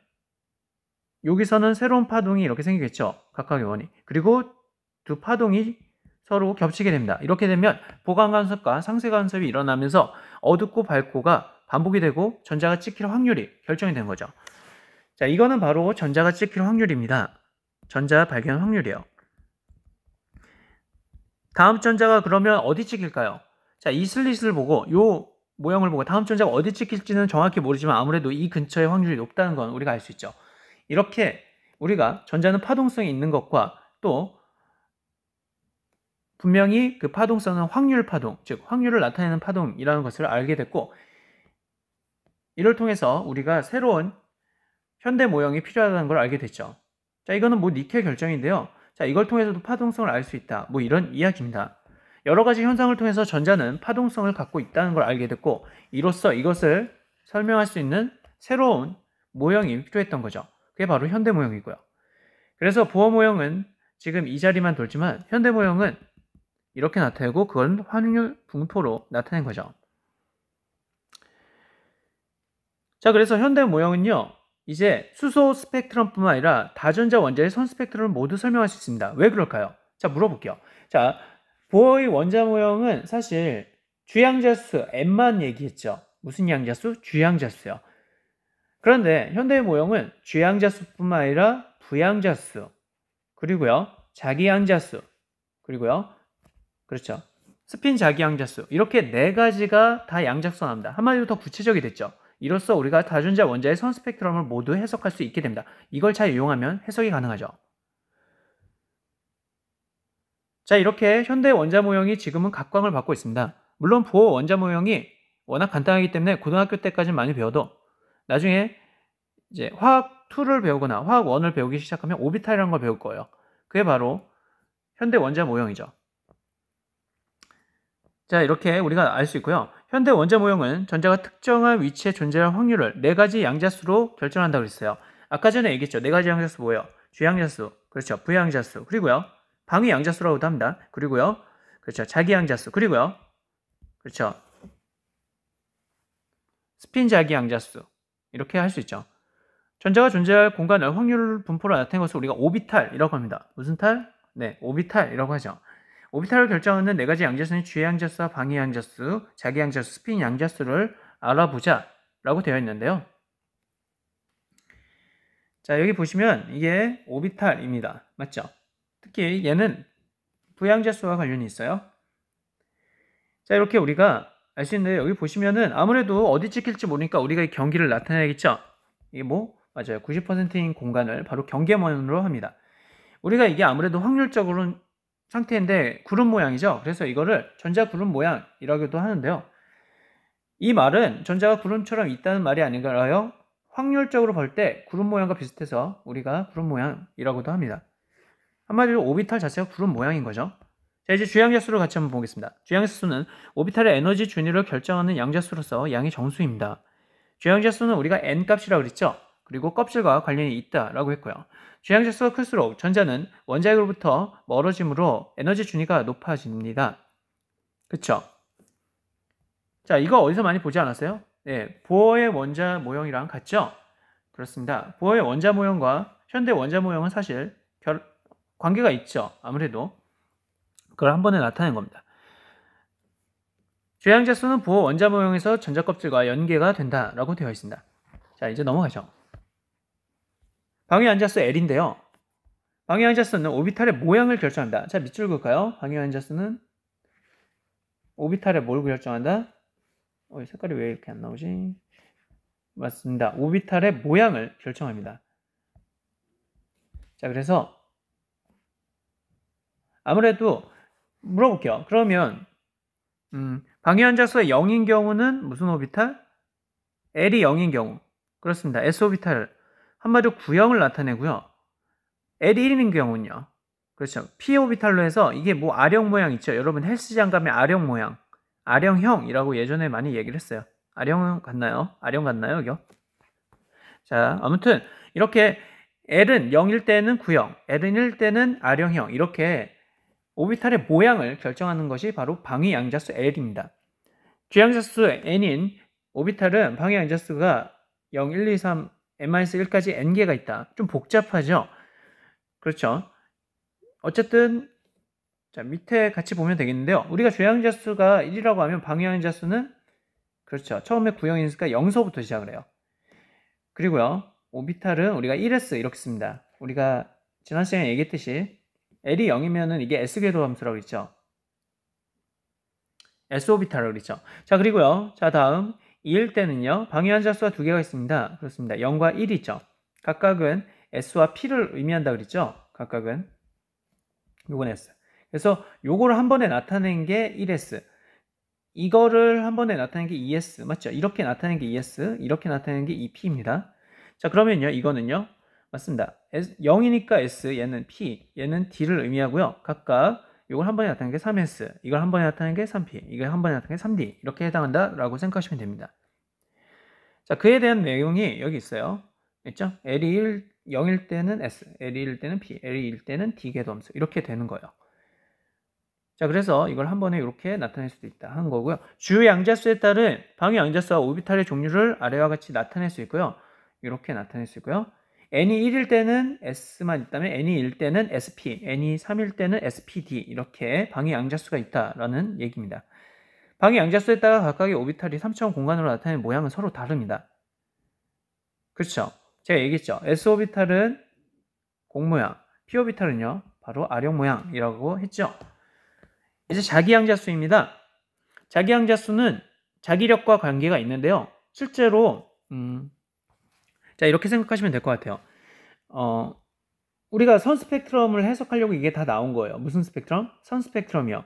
여기서는 새로운 파동이 이렇게 생기겠죠. 각각의 원이. 그리고 2 파동이 서로 겹치게 됩니다. 이렇게 되면 보강간섭과 상쇄간섭이 일어나면서 어둡고 밝고가 반복이 되고 전자가 찍힐 확률이 결정이 되는 거죠. 자, 이거는 바로 전자가 찍힐 확률입니다. 전자 발견 확률이에요. 다음 전자가 그러면 어디 찍힐까요? 자, 이 슬릿을 보고 요 모형을 보고 다음 전자가 어디 찍힐지는 정확히 모르지만 아무래도 이 근처의 확률이 높다는 건 우리가 알 수 있죠. 이렇게 우리가 전자는 파동성이 있는 것과 또 분명히 그 파동성은 확률 파동, 즉 확률을 나타내는 파동이라는 것을 알게 됐고 이를 통해서 우리가 새로운 현대 모형이 필요하다는 걸 알게 됐죠. 자, 이거는 뭐 니켈 결정인데요. 자, 이걸 통해서도 파동성을 알 수 있다. 뭐 이런 이야기입니다. 여러 가지 현상을 통해서 전자는 파동성을 갖고 있다는 걸 알게 됐고, 이로써 이것을 설명할 수 있는 새로운 모형이 필요했던 거죠. 그게 바로 현대 모형이고요. 그래서 보어 모형은 지금 이 자리만 돌지만 현대 모형은 이렇게 나타내고 그건 확률 분포로 나타낸 거죠. 자, 그래서 현대 모형은요, 이제 수소 스펙트럼뿐만 아니라 다전자 원자의 선 스펙트럼을 모두 설명할 수 있습니다. 왜 그럴까요? 자, 물어볼게요. 자, 보어의 원자 모형은 사실 주양자수 M만 얘기했죠. 무슨 양자수? 주양자수요. 그런데 현대의 모형은 주양자수뿐만 아니라 부양자수, 그리고요, 자기양자수, 그리고요, 그렇죠, 스핀 자기양자수, 이렇게 네 가지가 다 양자수가 나옵니다. 한마디로 더 구체적이 됐죠. 이로써 우리가 다전자 원자의 선 스펙트럼을 모두 해석할 수 있게 됩니다. 이걸 잘 이용하면 해석이 가능하죠. 자, 이렇게 현대 원자 모형이 지금은 각광을 받고 있습니다. 물론 보어 원자 모형이 워낙 간단하기 때문에 고등학교 때까지는 많이 배워도 나중에 이제 화학 2를 배우거나 화학 1을 배우기 시작하면 오비탈이라는 걸 배울 거예요. 그게 바로 현대 원자 모형이죠. 자, 이렇게 우리가 알 수 있고요. 현대 원자 모형은 전자가 특정한 위치에 존재할 확률을 네 가지 양자수로 결정한다고 그랬어요. 아까 전에 얘기했죠. 네 가지 양자수 뭐예요? 주양자수, 그렇죠, 부양자수, 그리고요, 방위 양자수라고도 합니다. 그리고요, 그렇죠, 자기양자수, 그리고요, 그렇죠, 스핀 자기양자수, 이렇게 할 수 있죠. 전자가 존재할 공간을 확률 분포로 나타낸 것을 우리가 오비탈이라고 합니다. 무슨 탈? 네, 오비탈이라고 하죠. 오비탈을 결정하는 네 가지 양자수는 주양자수와 방위 양자수, 자기 양자수, 스핀 양자수를 알아보자 라고 되어 있는데요. 자, 여기 보시면 이게 오비탈입니다. 맞죠? 특히 얘는 부양자수와 관련이 있어요. 자, 이렇게 우리가 알 수 있는데, 여기 보시면은 아무래도 어디 찍힐지 모르니까 우리가 이 경기를 나타내야겠죠? 이게 뭐? 맞아요. 90%인 공간을 바로 경계면으로 합니다. 우리가 이게 아무래도 확률적으로는 상태인데 구름 모양이죠. 그래서 이거를 전자 구름 모양이라고도 하는데요. 이 말은 전자가 구름처럼 있다는 말이 아닌가요? 확률적으로 볼 때 구름 모양과 비슷해서 우리가 구름 모양이라고도 합니다. 한마디로 오비탈 자체가 구름 모양인 거죠. 자, 이제 주양자수를 같이 한번 보겠습니다. 주양자수는 오비탈의 에너지 준위를 결정하는 양자수로서 양의 정수입니다. 주양자수는 우리가 n 값이라고 그랬죠. 그리고 껍질과 관련이 있다라고 했고요. 주양자수가 클수록 전자는 원자핵으로부터 멀어짐으로 에너지 준위가 높아집니다. 그쵸? 자, 이거 어디서 많이 보지 않았어요? 네, 보어의 원자 모형이랑 같죠? 그렇습니다. 보어의 원자 모형과 현대 원자 모형은 사실 관계가 있죠. 아무래도 그걸 한 번에 나타낸 겁니다. 주양자수는 보어 원자 모형에서 전자 껍질과 연계가 된다라고 되어 있습니다. 자, 이제 넘어가죠. 방위 양자수 L인데요. 방위 양자수는 오비탈의 모양을 결정한다. 자, 밑줄 그을까요? 방위 양자수는 오비탈의 뭘 결정한다? 색깔이 왜 이렇게 안 나오지? 맞습니다. 오비탈의 모양을 결정합니다. 자, 그래서 아무래도 물어볼게요. 그러면 방위 양자수가 0인 경우는 무슨 오비탈? L이 0인 경우. 그렇습니다. S 오비탈. 한마디로 구형을 나타내고요. L이 1인 경우는요. 그렇죠. P 오비탈로 해서 이게 뭐 R형 모양 있죠. 여러분 헬스장 가면 R형 모양, R형형이라고 예전에 많이 얘기를 했어요. R형 같나요? R형 같나요? 여기요? 자, 아무튼 이렇게 L은 0일 때는 구형, L은 1일 때는 R형형, 이렇게 오비탈의 모양을 결정하는 것이 바로 방위 양자수 L입니다. 주양자수 N인 오비탈은 방위 양자수가 0, 1, 2, 3, n-1까지 n개가 있다. 좀 복잡하죠? 그렇죠? 어쨌든 자, 밑에 같이 보면 되겠는데요. 우리가 주양자수가 1이라고 하면 방위 양자수는 그렇죠. 처음에 구형이니까 0서부터 시작을 해요. 그리고요, 오비탈은 우리가 1s 이렇게 씁니다. 우리가 지난 시간에 얘기했듯이 L이 0이면은 이게 S궤도 함수라고 그랬죠. S오비탈이라고 그랬죠. 자, 그리고요. 자, 다음 2일 때는요. 방위 양자수가 두 개가 있습니다. 그렇습니다. 0과 1이 있죠. 각각은 S와 P를 의미한다 그랬죠. 각각은 요건 S. 그래서 요거를 한 번에 나타낸 게 1S. 이거를 한 번에 나타내는 게 ES, 맞죠? 이렇게 나타내는 게 ES, 이렇게 나타내는 게 EP입니다. 자, 그러면요, 이거는요, 맞습니다. 0이니까 S, 얘는 P, 얘는 D를 의미하고요. 각각 이걸 한 번에 나타내는 게 3S, 이걸 한 번에 나타내는 게 3P, 이걸 한 번에 나타내는 게 3D, 이렇게 해당한다라고 생각하시면 됩니다. 자, 그에 대한 내용이 여기 있어요. 있죠? L이 0일 때는 S, L이 1일 때는 P, L이 1일 때는 D 궤도함수, 이렇게 되는 거예요. 자, 그래서 이걸 한 번에 이렇게 나타낼 수도 있다 하는 거고요. 주요 양자수에 따른 방위 양자수와 오비탈의 종류를 아래와 같이 나타낼 수 있고요. 이렇게 나타낼 수 있고요. n이 1일 때는 s만 있다면 n이 1일 때는 sp, n이 3일 때는 spd 이렇게 방위 양자수가 있다라는 얘기입니다. 방위 양자수에 따라 각각의 오비탈이 3차원 공간으로 나타내는 모양은 서로 다릅니다. 그렇죠? 제가 얘기했죠. s오비탈은 공모양, p오비탈은요 바로 아령 모양이라고 했죠. 이제 자기양자수입니다. 자기양자수는 자기력과 관계가 있는데요. 실제로 자, 이렇게 생각하시면 될 것 같아요. 우리가 선 스펙트럼을 해석하려고 이게 다 나온 거예요. 무슨 스펙트럼? 선 스펙트럼이요.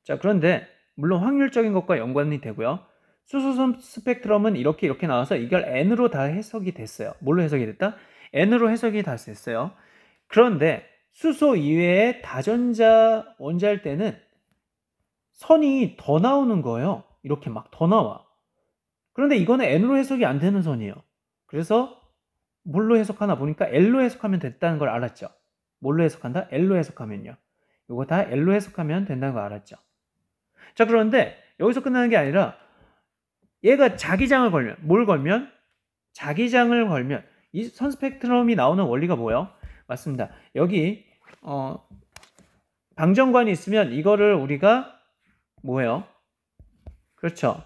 자, 그런데 물론 확률적인 것과 연관이 되고요. 수소선 스펙트럼은 이렇게 나와서 이걸 n으로 다 해석이 됐어요. 뭘로 해석이 됐다? n으로 해석이 다 됐어요. 그런데 수소 이외의 다전자 원자일 때는 선이 더 나오는 거예요. 이렇게 막 더 나와. 그런데 이거는 n으로 해석이 안 되는 선이에요. 그래서 뭘로 해석하나 보니까 L로 해석하면 됐다는 걸 알았죠. 뭘로 해석한다? L로 해석하면요. 이거 다 L로 해석하면 된다는 걸 알았죠. 자, 그런데 여기서 끝나는 게 아니라 얘가 자기장을 걸면, 뭘 걸면? 자기장을 걸면 이 선 스펙트럼이 나오는 원리가 뭐예요? 맞습니다. 여기 방정관이 있으면 이거를 우리가 뭐예요? 그렇죠.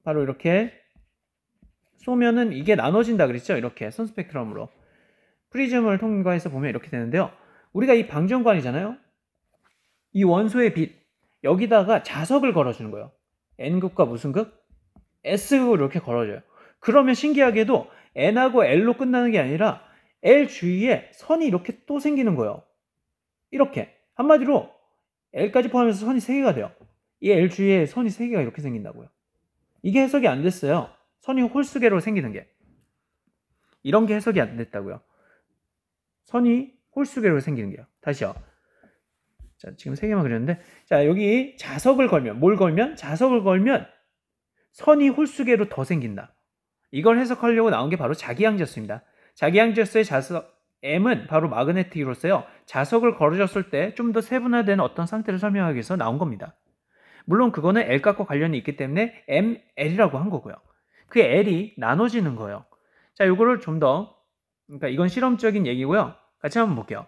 바로 이렇게 쏘면은 이게 나눠진다 그랬죠? 이렇게 선 스펙트럼으로. 프리즘을 통과해서 보면 이렇게 되는데요. 우리가 이 방정관이잖아요. 이 원소의 빛 여기다가 자석을 걸어주는 거예요. N극과 무슨 극? S극을 이렇게 걸어줘요. 그러면 신기하게도 N하고 L로 끝나는 게 아니라 L 주위에 선이 이렇게 또 생기는 거예요. 이렇게. 한마디로 L까지 포함해서 선이 3개가 돼요. 이 L 주위에 선이 3개가 이렇게 생긴다고요. 이게 해석이 안 됐어요. 선이 홀수계로 생기는 게. 이런 게 해석이 안 됐다고요. 선이 홀수계로 생기는 게요. 다시요. 자, 지금 3개만 그렸는데, 자, 여기 자석을 걸면, 뭘 걸면? 자석을 걸면 선이 홀수계로 더 생긴다. 이걸 해석하려고 나온 게 바로 자기양자수입니다. 자기양자수의 자석 M은 바로 마그네틱으로서요. 자석을 걸어줬을 때 좀 더 세분화된 어떤 상태를 설명하기 위해서 나온 겁니다. 물론 그거는 L값과 관련이 있기 때문에 ML이라고 한 거고요. 그 L이 나눠지는 거예요. 자, 요거를 좀 더, 그러니까 이건 실험적인 얘기고요. 같이 한번 볼게요.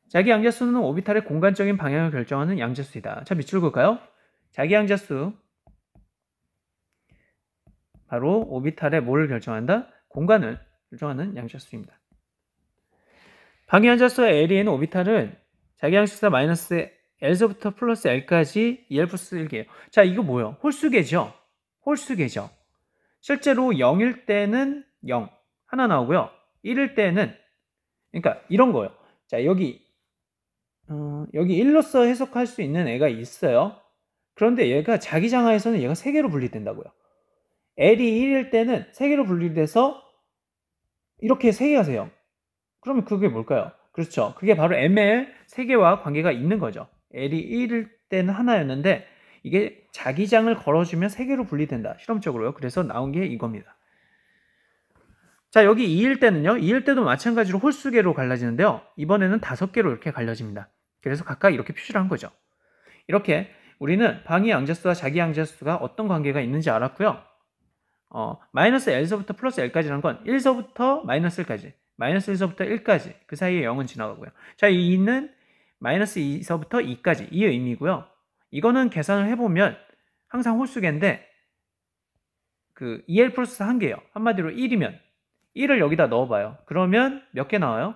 자기 양자수는 오비탈의 공간적인 방향을 결정하는 양자수이다. 자, 밑줄 그을까요? 자기 양자수 바로 오비탈의 뭐를 결정한다? 공간을 결정하는 양자수입니다. 방위 양자수와 L이 있는 오비탈은 자기 양자수가 마이너스 L서부터 플러스 L까지 2L 플러스 1개예요. 자, 이거 뭐예요? 홀수계죠? 홀수계죠. 실제로 0일 때는 0 하나 나오고요. 1일 때는 그러니까 이런 거예요. 자, 여기 1로서 해석할 수 있는 애가 있어요. 그런데 얘가 자기장하에서는 얘가 3개로 분리된다고요. L이 1일 때는 3개로 분리돼서 이렇게 3개가 세요. 그러면 그게 뭘까요? 그렇죠. 그게 바로 ML 3개와 관계가 있는 거죠. L이 1일 때는 하나였는데 이게 자기장을 걸어주면 3개로 분리된다. 실험적으로요. 그래서 나온 게 이겁니다. 자, 여기 2일 때는요. 2일 때도 마찬가지로 홀수계로 갈라지는데요. 이번에는 5개로 이렇게 갈라집니다. 그래서 각각 이렇게 표시를 한 거죠. 이렇게 우리는 방위 양자수와 자기 양자수가 어떤 관계가 있는지 알았고요. 마이너스 L서부터 플러스 L까지라는 건 1서부터 마이너스 1까지, 마이너스 1서부터 1까지 그 사이에 0은 지나가고요. 자, 이 2는 마이너스 2서부터 2까지 이 의미고요. 이거는 계산을 해보면 항상 홀수계인데 그 2L 플러스 1개예요. 한마디로 1이면 1을 여기다 넣어봐요. 그러면 몇 개 나와요?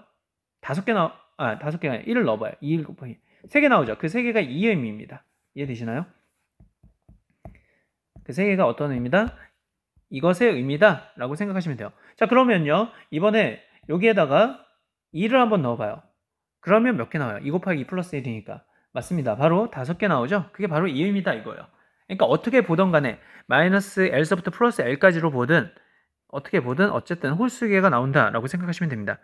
5개 5개가 아니라 1을 넣어봐요. 2 곱하기 3개 나오죠. 그 3개가 이 의미입니다. 이해되시나요? 그 3개가 어떤 의미다? 이것의 의미다 라고 생각하시면 돼요. 자, 그러면요. 이번에 여기에다가 2를 한번 넣어봐요. 그러면 몇 개 나와요? 2 곱하기 2 플러스 1이니까. 맞습니다. 바로 5개 나오죠? 그게 바로 이 의미다 이거예요. 그러니까 어떻게 보던 간에 마이너스 L서부터 플러스 L까지로 보든 어떻게 보든 어쨌든 홀수계가 나온다라고 생각하시면 됩니다.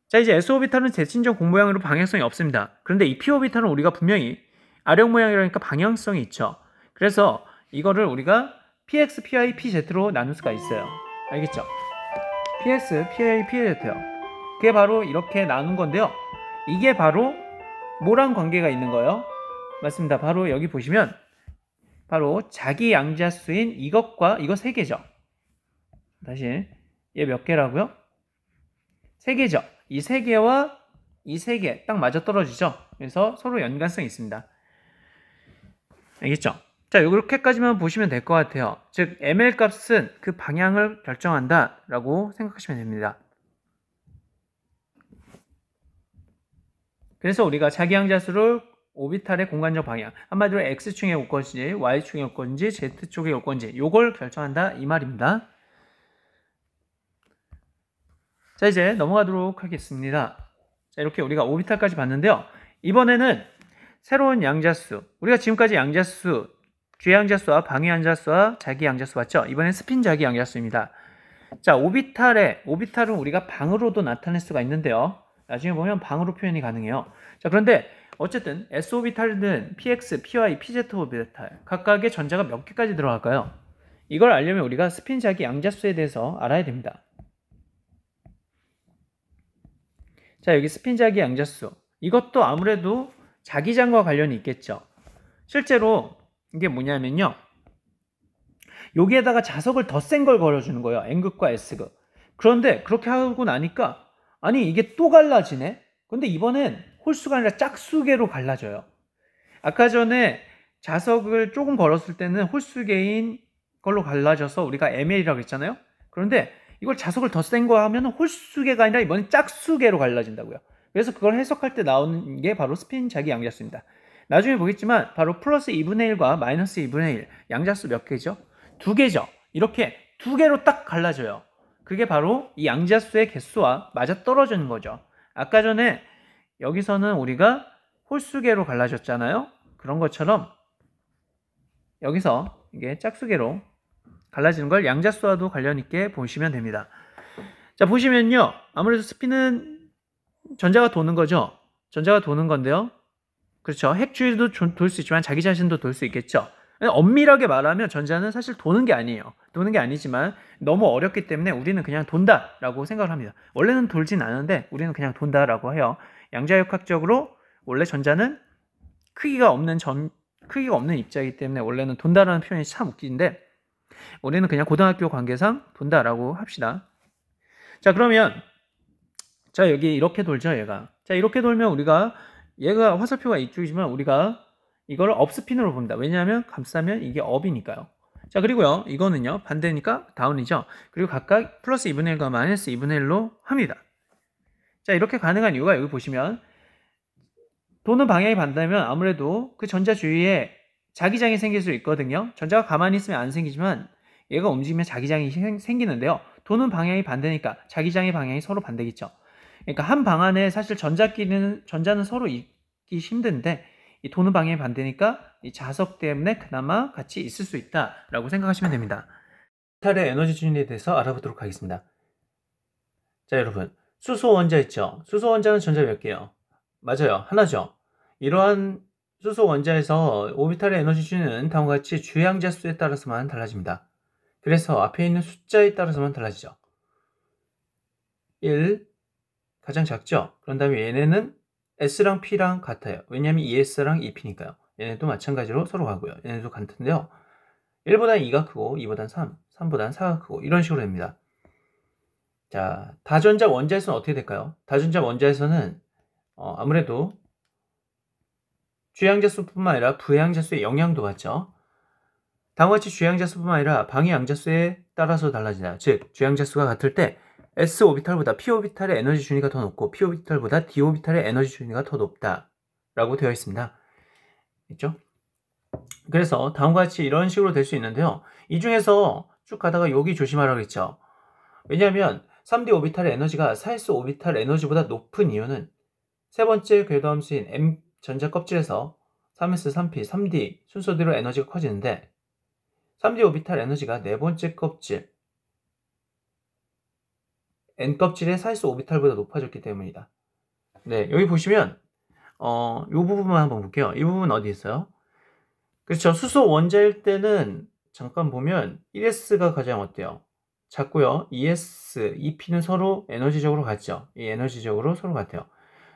자, 이제 S오비탈은 대칭적 공모양으로 방향성이 없습니다. 그런데 이 P오비탈은 우리가 분명히 아령 모양이라니까 방향성이 있죠. 그래서 이거를 우리가 PX, PY, PZ로 나눌 수가 있어요. 알겠죠? PX, PY, PZ요. 그게 바로 이렇게 나눈 건데요. 이게 바로 뭐랑 관계가 있는 거예요? 맞습니다. 바로 여기 보시면 바로 자기 양자수인 이것과 이거 세 개죠. 다시 얘 몇 개라고요? 세 개죠. 이 세 개와 이 세 개 딱 맞아 떨어지죠. 그래서 서로 연관성이 있습니다. 알겠죠? 자, 이렇게까지만 보시면 될 것 같아요. 즉 ML 값은 그 방향을 결정한다 라고 생각하시면 됩니다. 그래서 우리가 자기 양자수를 오비탈의 공간적 방향, 한마디로 X축에 올 건지 Y축에 올 건지 Z축에 올 건지 요걸 결정한다 이 말입니다. 자, 이제 넘어가도록 하겠습니다. 자, 이렇게 우리가 오비탈까지 봤는데요. 이번에는 새로운 양자수, 우리가 지금까지 양자수, 주의 양자수와 방위 양자수와 자기 양자수 봤죠? 이번엔 스핀 자기 양자수입니다. 자, 오비탈은 우리가 방으로도 나타낼 수가 있는데요. 나중에 보면 방으로 표현이 가능해요. 자, 그런데 어쨌든 S오비탈은 PX, PY, PZ 오비탈 각각의 전자가 몇 개까지 들어갈까요? 이걸 알려면 우리가 스핀 자기 양자수에 대해서 알아야 됩니다. 자, 여기 스핀 자기 양자수. 이것도 아무래도 자기장과 관련이 있겠죠. 실제로 이게 뭐냐면요. 여기에다가 자석을 더 센 걸 걸어주는 거예요. N극과 S극. 그런데 그렇게 하고 나니까 아니 이게 또 갈라지네? 근데 이번엔 홀수가 아니라 짝수계로 갈라져요. 아까 전에 자석을 조금 걸었을 때는 홀수계인 걸로 갈라져서 우리가 ML이라고 했잖아요. 그런데 이걸 자석을 더 센 거 하면 홀수계가 아니라 이번엔 짝수계로 갈라진다고요. 그래서 그걸 해석할 때 나오는 게 바로 스핀 자기 양자수입니다. 나중에 보겠지만 바로 플러스 2분의 1과 마이너스 2분의 1 양자수 몇 개죠? 두 개죠. 이렇게 두 개로 딱 갈라져요. 그게 바로 이 양자수의 개수와 맞아떨어지는 거죠. 아까 전에 여기서는 우리가 홀수계로 갈라졌잖아요. 그런 것처럼 여기서 이게 짝수계로 갈라지는 걸 양자수와도 관련 있게 보시면 됩니다. 자, 보시면요. 아무래도 스핀은 전자가 도는 거죠. 전자가 도는 건데요. 그렇죠. 핵 주위도 돌 수 있지만 자기 자신도 돌 수 있겠죠. 엄밀하게 말하면 전자는 사실 도는 게 아니에요. 도는 게 아니지만 너무 어렵기 때문에 우리는 그냥 돈다라고 생각을 합니다. 원래는 돌진 않은데 우리는 그냥 돈다라고 해요. 양자역학적으로 원래 전자는 크기가 없는 입자이기 때문에 원래는 돈다라는 표현이 참 웃긴데 우리는 그냥 고등학교 관계상 돈다라고 합시다. 자, 그러면 자, 여기 이렇게 돌죠, 얘가. 자, 이렇게 돌면 우리가 얘가 화살표가 이쪽이지만 우리가 이거를 업스핀으로 봅니다. 왜냐하면 감싸면 이게 업이니까요. 자, 그리고요. 이거는요. 반대니까 다운이죠. 그리고 각각 플러스 2분의 1과 마이너스 2분의 1로 합니다. 자, 이렇게 가능한 이유가 여기 보시면 도는 방향이 반대면 아무래도 그 전자 주위에 자기장이 생길 수 있거든요. 전자가 가만히 있으면 안 생기지만 얘가 움직이면 자기장이 생기는데요. 도는 방향이 반대니까 자기장의 방향이 서로 반대겠죠. 그러니까 한 방 안에 사실 전자는 서로 있기 힘든데 이 도는 방향이 반대니까 이 자석 때문에 그나마 같이 있을 수 있다라고 생각하시면 됩니다. 오비탈의 에너지 준위에 대해서 알아보도록 하겠습니다. 자, 여러분 수소 원자 있죠? 수소 원자는 전자 몇 개요? 맞아요, 하나죠. 이러한 수소 원자에서 오비탈의 에너지 준위는 다음과 같이 주양자 수에 따라서만 달라집니다. 그래서 앞에 있는 숫자에 따라서만 달라지죠. 1 가장 작죠? 그런 다음에 얘네는 S랑 P랑 같아요. 왜냐하면 2S랑 2P니까요. 얘네도 마찬가지로 서로 가고요. 얘네도 같은데요. 1보다 2가 크고 2보다 3, 3보다 4가 크고 이런 식으로 됩니다. 자, 다전자 원자에서는 어떻게 될까요? 다전자 원자에서는 아무래도 주양자수뿐만 아니라 부양자수의 영향도 같죠. 다음과 같이 주양자수뿐만 아니라 방위 양자수에 따라서 달라진다. 즉, 주양자수가 같을 때 S 오비탈보다 P 오비탈의 에너지 준위가 더 높고 P 오비탈보다 D 오비탈의 에너지 준위가 더 높다라고 되어 있습니다. 있죠? 그래서 다음과 같이 이런 식으로 될 수 있는데요. 이 중에서 쭉 가다가 여기 조심하라고 했죠. 왜냐하면 3D 오비탈의 에너지가 4S 오비탈 에너지보다 높은 이유는 세 번째 궤도함수인 M 전자 껍질에서 3s, 3p, 3d 순서대로 에너지가 커지는데 3d 오비탈 에너지가 네 번째 껍질 N껍질의 4s 오비탈보다 높아졌기 때문이다. 네, 여기 보시면 이 부분만 한번 볼게요. 이 부분 어디 있어요? 그렇죠. 수소 원자일 때는 잠깐 보면 1s가 가장 어때요? 작고요. 2s, 2p는 서로 에너지적으로 같죠. 이 에너지적으로 서로 같아요.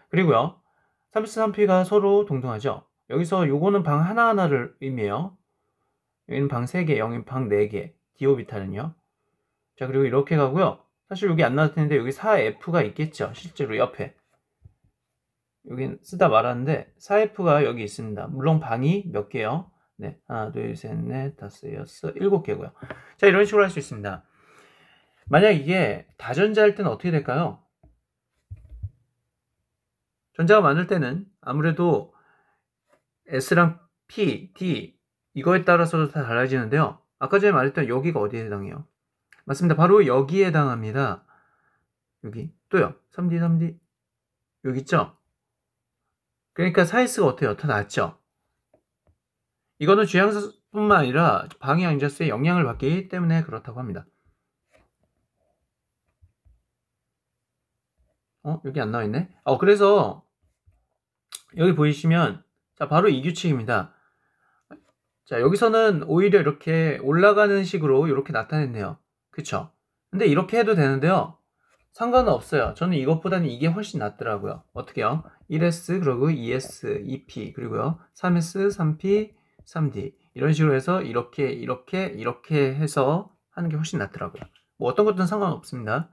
그리고요. 3s, 3p가 서로 동등하죠. 여기서 요거는 방 하나하나를 의미해요. 여기는 방 3개, 여기는 방 4개. d오비탈은요. 자, 그리고 이렇게 가고요. 사실 여기 안 나왔는데 여기 4f가 있겠죠. 실제로 옆에. 여긴 쓰다 말았는데 4f가 여기 있습니다. 물론 방이 몇 개요? 네, 하나, 둘, 셋, 넷, 다섯, 여섯, 7개고요. 자, 이런 식으로 할 수 있습니다. 만약 이게 다전자일 때는 어떻게 될까요? 전자가 많을 때는 아무래도 S랑 P, D 이거에 따라서 다 달라지는데요. 아까 전에 말했던 여기가 어디에 해당해요? 맞습니다. 바로 여기에 해당합니다. 여기 또요. 3D, 3D 여기 있죠? 그러니까 4S가 어때요? 더 낫죠? 이거는 주양수뿐만 아니라 방해양자수에 영향을 받기 때문에 그렇다고 합니다. 여기 안 나와있네? 그래서 여기 보이시면 자 바로 이 규칙입니다. 자 여기서는 오히려 이렇게 올라가는 식으로 이렇게 나타냈네요. 그쵸? 근데 이렇게 해도 되는데요. 상관은 없어요. 저는 이것보다는 이게 훨씬 낫더라고요. 어떻게요? 1S 그리고 2S, 2P 그리고요 3S, 3P, 3D 이런 식으로 해서 이렇게 해서 하는 게 훨씬 낫더라고요. 뭐 어떤 것들은 상관없습니다.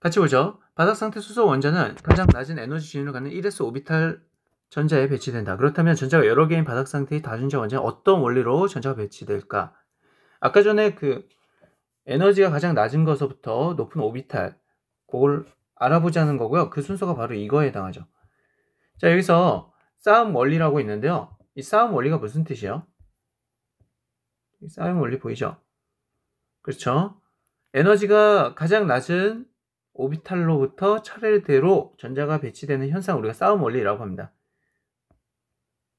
같이 보죠. 바닥 상태 수소 원자는 가장 낮은 에너지 지연을 갖는 1s 오비탈 전자에 배치된다. 그렇다면 전자가 여러 개인 바닥 상태의 다전자 원자는 어떤 원리로 전자가 배치될까? 아까 전에 그 에너지가 가장 낮은 것부터 높은 오비탈 그걸 알아보자는 거고요. 그 순서가 바로 이거에 해당하죠. 자 여기서 싸움 원리라고 있는데요. 이 싸움 원리가 무슨 뜻이에요? 싸움 원리 보이죠? 그렇죠? 에너지가 가장 낮은 오비탈로부터 차례대로 전자가 배치되는 현상을 우리가 싸움 원리라고 합니다.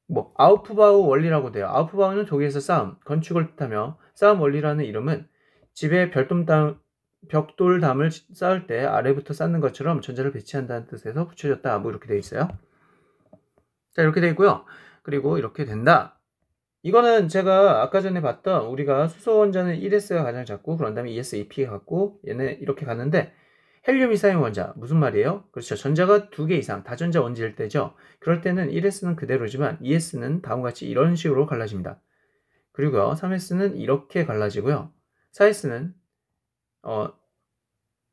뭐 아우프바우 원리라고 돼요. 아우프바우는 독일에서 싸움, 건축을 뜻하며 싸움 원리라는 이름은 집에 벽돌담을 쌓을 때 아래부터 쌓는 것처럼 전자를 배치한다는 뜻에서 붙여졌다. 뭐 이렇게 되어 있어요. 자 이렇게 되어 있고요. 그리고 이렇게 된다. 이거는 제가 아까 전에 봤던 우리가 수소 원자는 1s가 가장 작고 그런 다음에 2s, 2p가 같고 얘네 이렇게 갔는데 헬륨 이상의 원자 무슨 말이에요? 그렇죠. 전자가 2개 이상 다전자 원자일 때죠. 그럴 때는 1s는 그대로지만 2s는 다음과 같이 이런 식으로 갈라집니다. 그리고요 3s는 이렇게 갈라지고요 4s는 3s,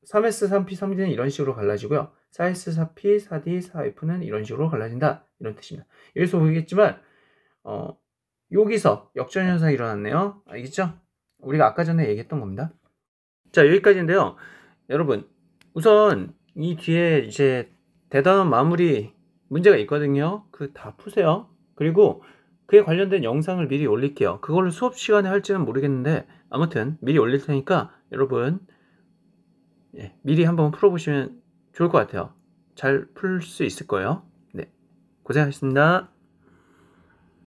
3p, 3d는 이런 식으로 갈라지고요 4s, 4p, 4d, 4f는 이런 식으로 갈라진다 이런 뜻입니다. 여기서 보이겠지만 여기서 역전현상이 일어났네요. 알겠죠? 우리가 아까 전에 얘기했던 겁니다. 자 여기까지인데요. 여러분 우선 이 뒤에 이제 대단한 마무리 문제가 있거든요. 그 다 푸세요. 그리고 그에 관련된 영상을 미리 올릴게요. 그걸 수업 시간에 할지는 모르겠는데 아무튼 미리 올릴 테니까 여러분 미리 한번 풀어보시면 좋을 것 같아요. 잘 풀 수 있을 거예요. 네, 고생하셨습니다.